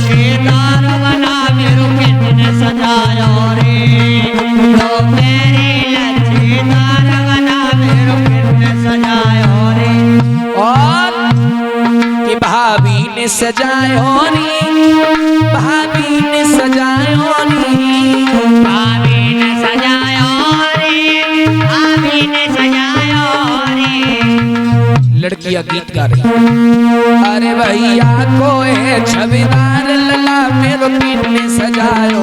लच्छेदार बना मेरू कितने सजायो रे, तो मेरी लच्छेदार बना मेरू कितने सजायो रे। और कि भाभी ने सजायो रे, भाभी ने सजायो रे, भाभी ने सजायो रे, भाभी ने सजायो रे। लड़कियां गीत गा रही। अरे भैया को है छविदार लला मेरो कितने सजायो,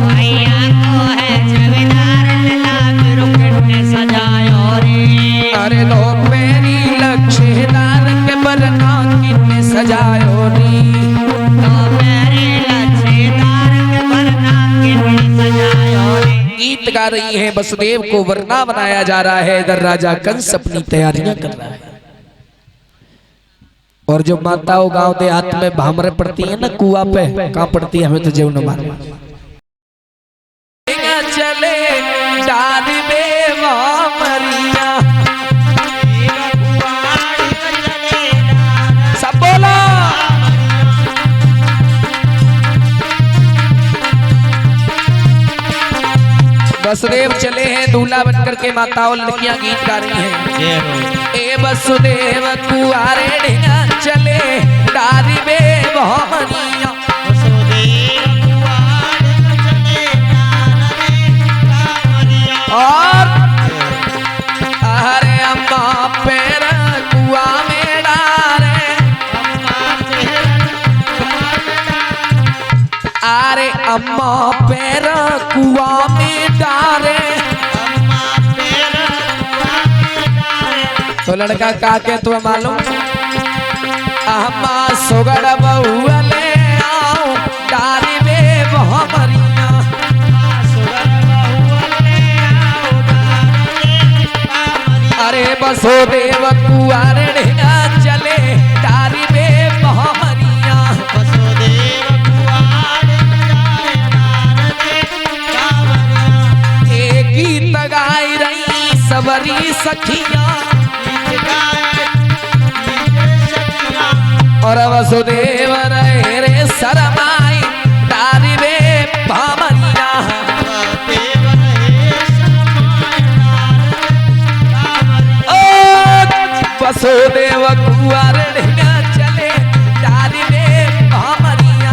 भैया को है छविदार लला मेरो कितने सजायो रे। अरे लो मेरी लच्छेदार के बरना कितने सजायो रे, तो मेरे लच्छेदार के बरना कितने सजायो रे। गीत गा रही है। वसुदेव को वरना बनाया जा रहा है। इधर राजा कंस अपनी तैयारियां कर रहा है। और जो माताओं गांव देहात में भामरे पड़ती है ना कुआ पे, कहाँ पड़ती है हमें तो जेव न मालूम। चले डाली में भामरिया, सब बोलो। वसुदेव चले हैं दूल्हा बनकर के। माताओं लड़कियां गीत गा रही हैं। ए वसुदेव कुआरे ढेंगा चले डारी में भामरिया, और अरे अम्मा पैर कुआ में डारे, अरे अम्मा पैर कुआ में डारे। तो लड़का का के तुम्हें मालूम, अम्मा सुगड़ बहुआ ले आओ डारी में भामरिया, अरे वसुदेव कुआरे ढेंगा चले डारी में भामरिया, एक गीत गाई रही सबरी सखिया, और वसुदेव रहे रे शरमाई डारी में भामरिया। वसुदेव कुआरे ढेंगा चले डारी में भामरिया,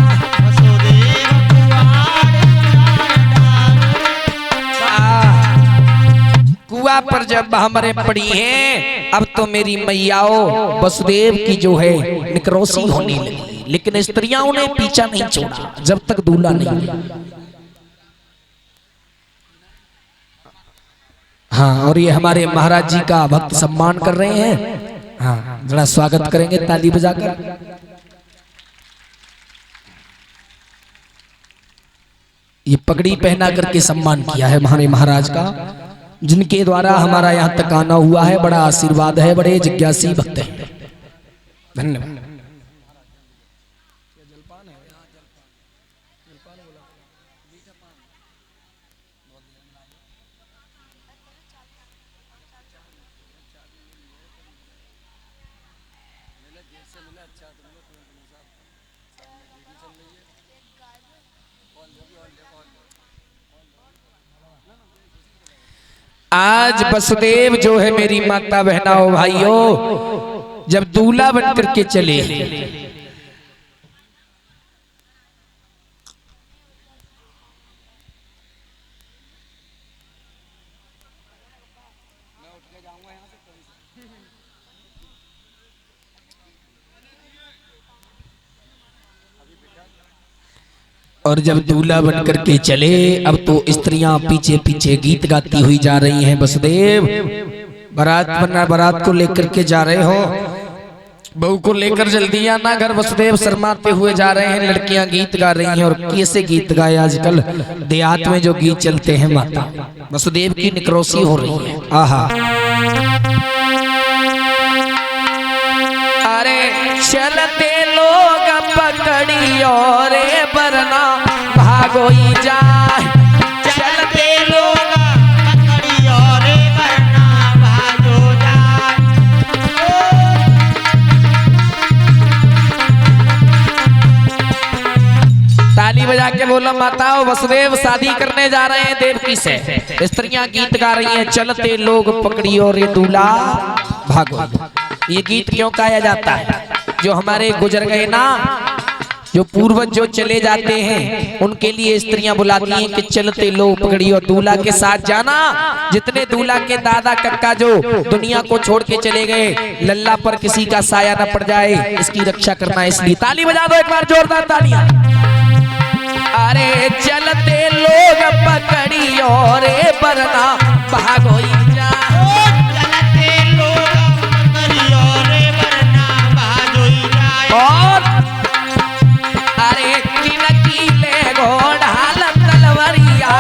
कुआ पर जब भामरे पड़ी हैं, अब तो मेरी मैयाओं वसुदेव की जो है निकरोसी होने लगी। लेकिन स्त्रियां उन्हें पीछा नहीं छोड़ा जब तक दूल्हा नहीं। हाँ, और ये हमारे महाराज जी का भक्त सम्मान कर रहे हैं। हाँ, जरा स्वागत करेंगे ताली बजाकर। ये पगड़ी पहना करके सम्मान किया है हमारे महाराज का, जिनके द्वारा हमारा यहाँ तक आना हुआ है। बड़ा आशीर्वाद है, बड़े जिज्ञासी भक्त हैं। धन्यवाद। आज वसुदेव जो है मेरी माता बहनाओं भाइयों, जब दूल्हा बनकर के चले, और जब दूल्हा बनकर के चले, अब तो स्त्रियां पीछे पीछे गीत गाती हुई जा रही हैं। वसुदेव बारात को लेकर के जा रहे हो, बहू को लेकर जल्दी आना घर। वसुदेव शर्माते हुए जा रहे हैं, लड़कियां गीत गा रही हैं। और कैसे गीत गाए आजकल देहात में जो गीत चलते हैं, माता वसुदेव की निकरोसी हो रही है। आहा, अरे चलते लोग पकड़ी और बरना भागो ही जाए, चलते लोग पकड़ी और बरना भागो जाए। के बोलो माताओं, वसुदेव शादी करने जा रहे हैं देवकी से। स्त्रियां गीत गा रही हैं, चलते लोग पकड़ियो रे दूल्हा भागो। ये गीत क्यों गाया जाता है? जो हमारे गुजर गए ना, जो पूर्वज जो चले जाते हैं, उनके लिए स्त्रियां बुलाती हैं कि चलते लो पकड़ियो दूल्हा के साथ जाना। जितने दूल्हा के दादा कक्का जो दुनिया को छोड़ के चले गए, लल्ला पर किसी का साया न पड़ जाए, इसकी रक्षा करना। इसलिए ताली बजा दो एक बार जोरदार तालियां। अरे चलते लोग पकड़ियो रे वरना भागो जा। चलते लोग पकड़ियो रे वरना भागो जा। और अरे किनकीले घोड़ा तलवरिया,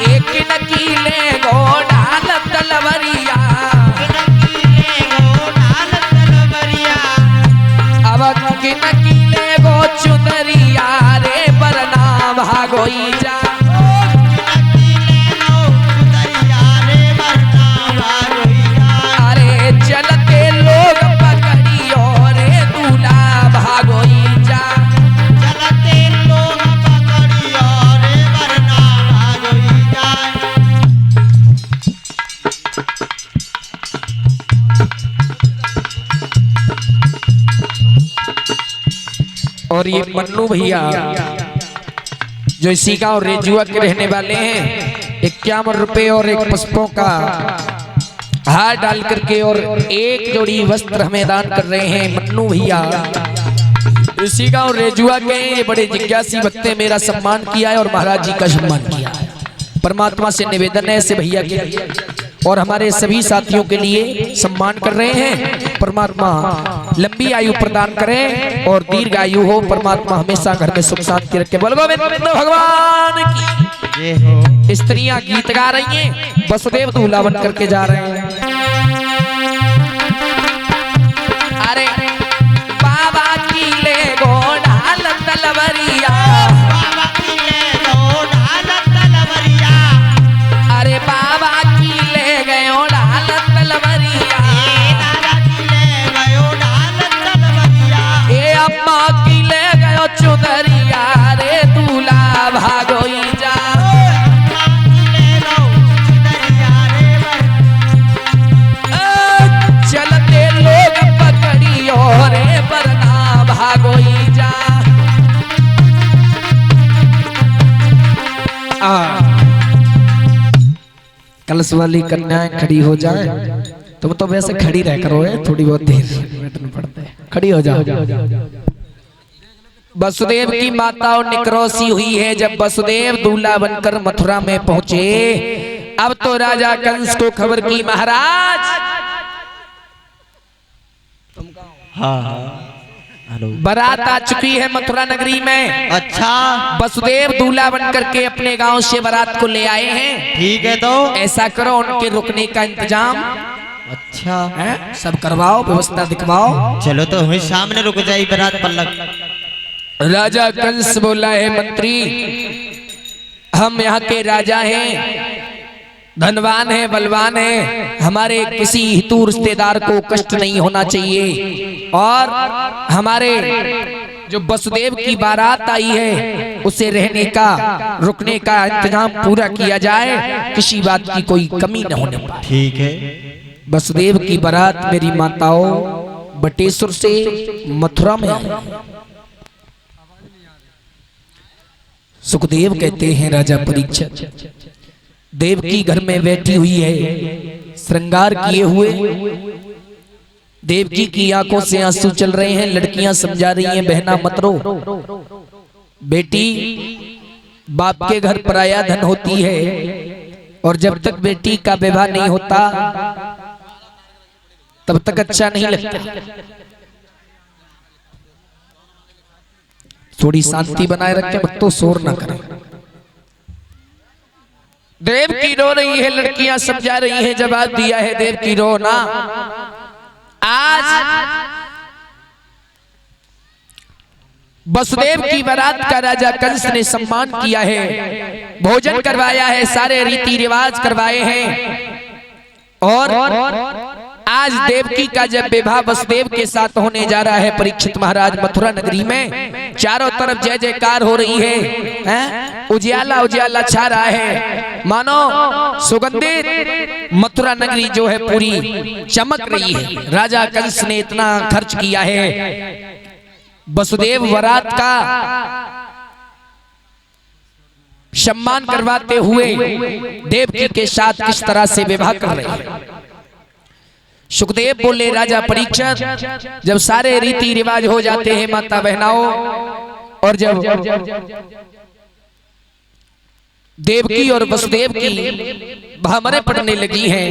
एक नकीले घोड़ा तलवरिया, अब किनकीले गो चुनरिया रे वरना भागोई जा। अरे चलते लोग पकड़ियो रे दूल्हा भागोई जा। चलते लोग पकड़ियो रे वरना भागोई जा। और ये मन्नू भैया जो इसी गांव रेजुआ के रहने वाले हैं, 51 रुपए और 1 पुष्पों का हार डाल करके और 1 जोड़ी वस्त्र हमें दान कर रहे हैं। मन्नू भैया इसी गांव रेजुआ के हैं, ये बड़े जिज्ञासी भक्त हैं, मेरा सम्मान किया है और महाराज जी का सम्मान किया है। परमात्मा से निवेदन है ऐसे भैया के लिए और हमारे सभी साथियों के लिए सम्मान कर रहे हैं। परमात्मा लंबी आयु प्रदान करें और दीर्घ आयु हो। परमात्मा हमेशा घर में सुख शांति रखे। बोल गोविंद भगवान की जय हो। स्त्रियां गीत गा रही हैं, वसुदेव दूल्हा बन करके जा रहे हैं। अरे बाबा की ले घोड़ा तलवरिया, बाबा की ले लो ढाल तलवरिया। अरे बाबा की ले गयो ढाल तलवरिया, दादा की ले गयो ढाल तलवरिया। ए अम्मा की ले गयो चुनरिया रे दूल्हा भागोई जा। अम्मा की ले लो चुनरिया रे चलते लोग पकड़ियो रे वरना भागोई जा। कलश वाली कन्याएं खड़ी हो जाए। तुम तो वैसे खड़ी रह करो, थोड़ी बहुत देर बैठना पड़ता है। खड़ी हो जाओ। वसुदेव की माता और निकरोसी हुई है जब वसुदेव दूल्हा बनकर मथुरा में पहुंचे। अब तो राजा कंस को खबर की महाराज बारात आ चुकी है मथुरा नगरी में। अच्छा वसुदेव दूल्हा बनकर के अपने गांव से बारात को ले आए हैं। ठीक है तो ऐसा करो उनके रुकने का इंतजाम अच्छा है, सब करवाओ, व्यवस्था दिखवाओ। चलो तो हमें सामने रुक जाए बारात पल्लक। राजा कंस बोला है मंत्री, हम यहाँ के राजा हैं, धनवान है, बलवान है, हमारे किसी हितू रिश्तेदार को कष्ट नहीं होना चाहिए और हमारे जो वसुदेव की बारात आई है उसे रहने का रुकने का इंतजाम पूरा किया जाए, किसी बात की कोई कमी न होने पाए। ठीक है। वसुदेव की बारात मेरी माताओं बटेश्वर से मथुरा में आई। सुखदेव कहते हैं राजा परीक्षित, देवकी घर में बैठी हुई है श्रृंगार किए हुए। देवकी की आंखों से आंसू चल रहे हैं। लड़कियां समझा रही हैं बहना मत रो, बेटी बाप के घर पराया धन होती है और जब तक बेटी का विवाह नहीं होता तब तक अच्छा नहीं लगता। थोड़ी शांति बनाए रखें, मत तो शोर ना करें। देव की रो रही है, लड़कियां समझा रही हैं, जवाब दिया है देव की रो ना। आज वसुदेव की बारात का राजा कंस ने सम्मान किया है, भोजन करवाया है, सारे रीति रिवाज करवाए हैं और आज आज देवकी का जब विवाह वसुदेव के साथ होने जा रहा है परीक्षित महाराज मथुरा नगरी में, चारों तरफ जय जयकार हो रही है, उजियाला उजियाला छा रहा है, मानो सुगंधित मथुरा नगरी जो है पूरी चमक रही है। राजा कंस ने इतना खर्च किया है वसुदेव वरात का सम्मान करवाते हुए देवकी के साथ किस तरह से विवाह कर रहे हैं। सुखदेव बोले राजा परीक्षित, जब सारे रीति रिवाज हो जाते हैं माता बहनाओं, और जब देवकी और वसुदेव की भामरें पड़ने लगी हैं,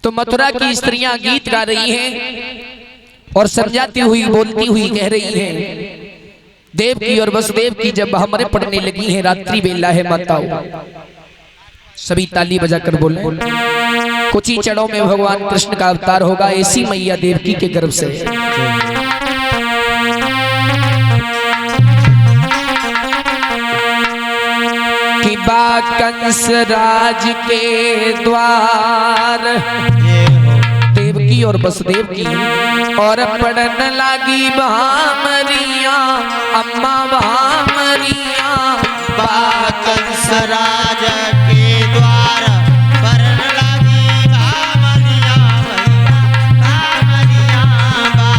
तो मथुरा की स्त्रियां गीत गा रही हैं और समझाती हुई बोलती हुई कह रही हैं। देवकी और वसुदेव की जब भामरें पड़ने लगी हैं, रात्रि बेला है माताओं, सभी ताली बजाकर बोले कुछ ही क्षणों में भगवान कृष्ण का अवतार होगा, ऐसी मैया देवकी के गर्भ से। कि बा कंस राज के द्वार, देवकी और वसुदेव की, और पड़न लागी भामरिया, अम्मा भामरिया, बा कंस राज के द्वार पड़न लागी भामरिया, भामरिया, बा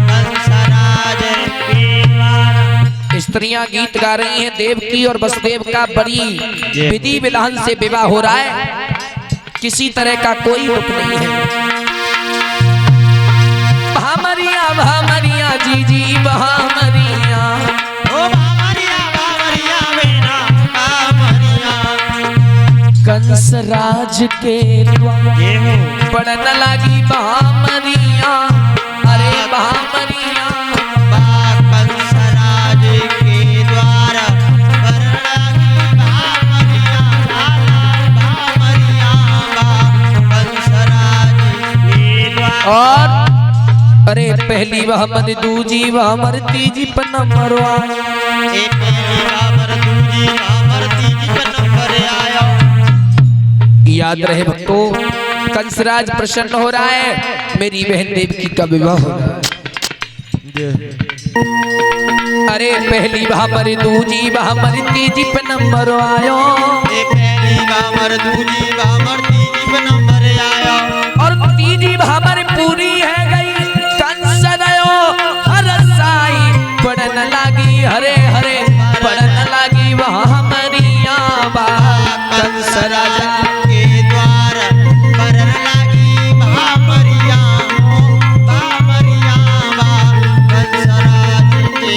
कंस राज के द्वार। स्त्रियां गीत गा रही हैं, देवकी और वसुदेव का बड़ी विधि विधान से विवाह हो रहा है, किसी तरह का कोई दुख नहीं है। भामरिया भामरिया जी जी भामरिया, ओ भामरिया भामरिया बेना भामरिया, कंस राज के द्वार पड़न लागी भामरिया, अरे भामरिया, बा कंस राज के द्वार पड़न लागी भामरिया, भामरिया, बा कंस राज के द्वार। और अरे पहली भामर दूजी भामर तीजी पर नंबर आया, ए पहली भामर दूजी भामर तीजी पर नंबर आया। याद रहे भक्तों, कंसराज प्रसन्न हो रहा है, मेरी बहन देवकी का विवाह हो रहा है। अरे पहली भामर दूजी भामर तीजी पर नंबर आयो, ए पहली भामर दूजी भामर तीजी पर नंबर आया, और तीजी भामर पूरी है गई, कंस दयो हर साई, पड़न लागी हरे हरे, पड़न लागी भामरिया, बा कंस राजा के द्वार पड़न लागी भामरिया, भामरिया, बा कंस राज के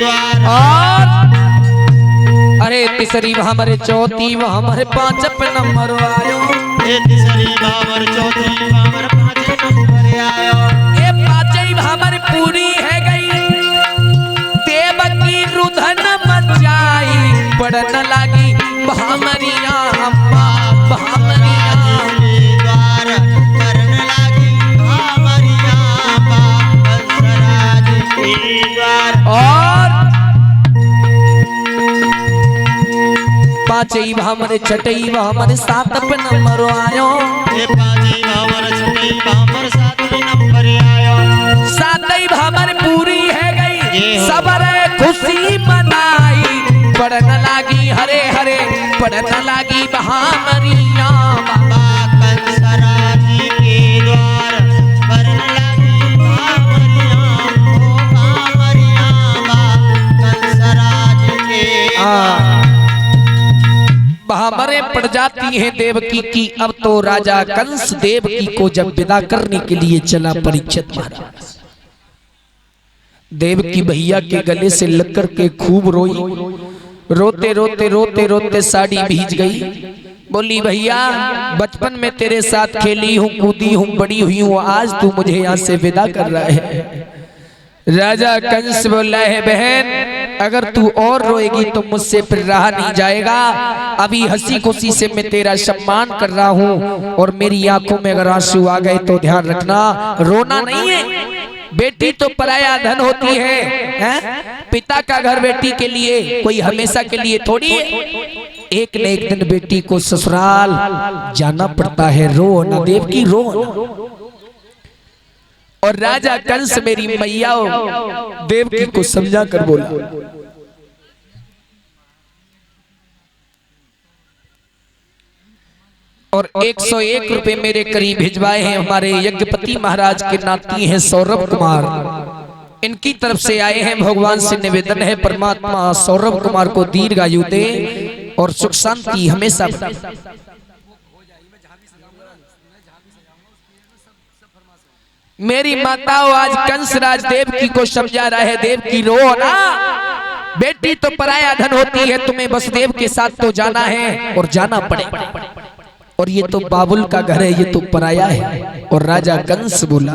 द्वार। और अरे तीसरी भामर चौथी भामर पांच पे नंबर आयो, ए तीसरी भामर चौथी भामर पांच नंबर आयो, ये पांचई भामर पूरी है गई, देवकी रुधन मचाई, पड़न लागी भामरिया, अम्मा भामरिया, के द्वार पड़न लागी भामरिया, बा कंस राज के द्वार। और पांचई भामर छठई भामर सात पे नंबर आयो, ए पांचई भामर छठई भामर सातवें नंबर आयो, सातई भामर पूरी है गई, ये हो। सबरे खुशी मनाई, पड़न लागी हरे हरे, पड़न लागी भामरिया, बा कंस राज के द्वार पड़न लागी भामरिया, ओ भामरिया, बा कंस राज के भामरें पड़ जाती हैं देवकी की। अब तो राजा कंस देवकी को जब विदा करने के लिए चला परीक्षित महाराज, देवकी भैया के गले से लग कर के खूब रोई, रोते रोते रोते रोते साड़ी भीज गई, बोली भैया बचपन में तेरे साथ खेली हूँ, कूदी हूँ, बड़ी हुई हूँ, आज तू मुझे यहाँ से विदा कर रहा है। राजा कंस बोला है बहन अगर तू और रोएगी तो मुझसे फिर रहा नहीं जाएगा, अभी हंसी खुशी से मैं तेरा सम्मान कर रहा हूँ, और मेरी आंखों में अगर आंसू आ गए तो ध्यान रखना रोना नहीं है, बेटी तो पराया धन होती है? पिता का घर बेटी के लिए कोई हमेशा के लिए थोड़ी है, एक न एक दिन बेटी को ससुराल जाना पड़ता है, रो न देवकी रो न। और राजा कंस मेरी मैया देवकी को समझा कर बोला, और 101 रुपए मेरे करीब भिजवाए हैं हमारे यज्ञपति महाराज के नाती हैं सौरभ कुमार, इनकी तरफ से आए हैं। भगवान से निवेदन है परमात्मा सौरभ कुमार को दीर्घायु दे और सुख शांति हमेशा। मेरी माताओं आज कंसराज देवकी को समझा रहा है, देवकी रो ना, बेटी तो पराया धन होती है, तुम्हें वसुदेव के साथ तो जाना है और जाना पड़ेगा, और ये तो बाबुल का घर है, ये तो पराया है। और राजा कंस बोला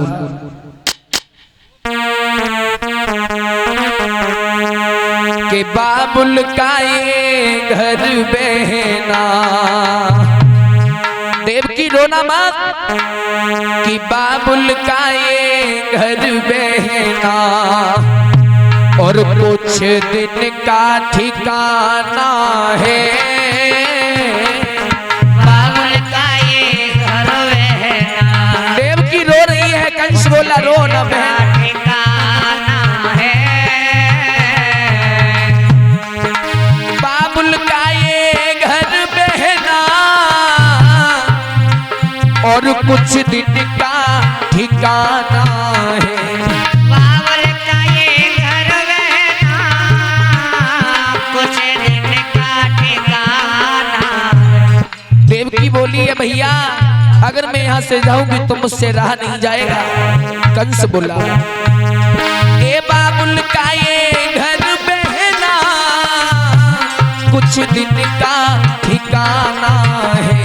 कि बाबुल का ये घर बहना, देवकी रोना मत, कि बाबुल का ये घर बहना और कुछ दिन का ठिकाना है। कंस बोला रो न ठिकाना है, बाबुल का ये घर बहना और कुछ दिन का ठिकाना है। बाबुल का ये घर बहना कुछ दिन का ठिकाना। देवकी बोली है भैया अगर मैं यहाँ से जाऊंगी तो मुझसे रहा नहीं जाएगा। कंस बोला ए बाबुल का ये घर बहना कुछ दिन का ठिकाना है।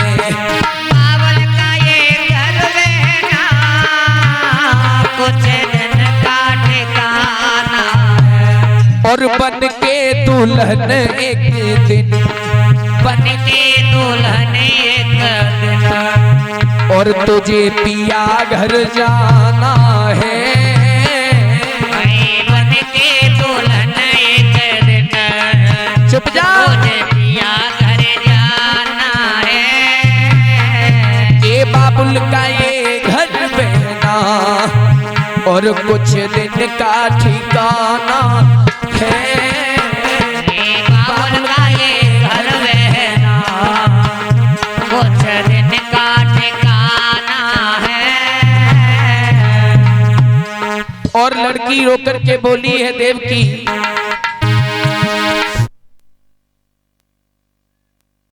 बाबुल का ये घर बहना कुछ दिन का ठिकाना है। और बन के दुल्हन एक दिन, बन के दुल्हन एक दिन, और तुझे पिया घर जाना है। बन के दुल्हन एक दिन, चुप जा, तुझे पिया घर जाना है। ये बाबुल का ये घर बहना और कुछ दिन का ठिकाना है। बाबुल का ये घर बहना कुछ दिन का और लड़की रोकर के बोली है देवकी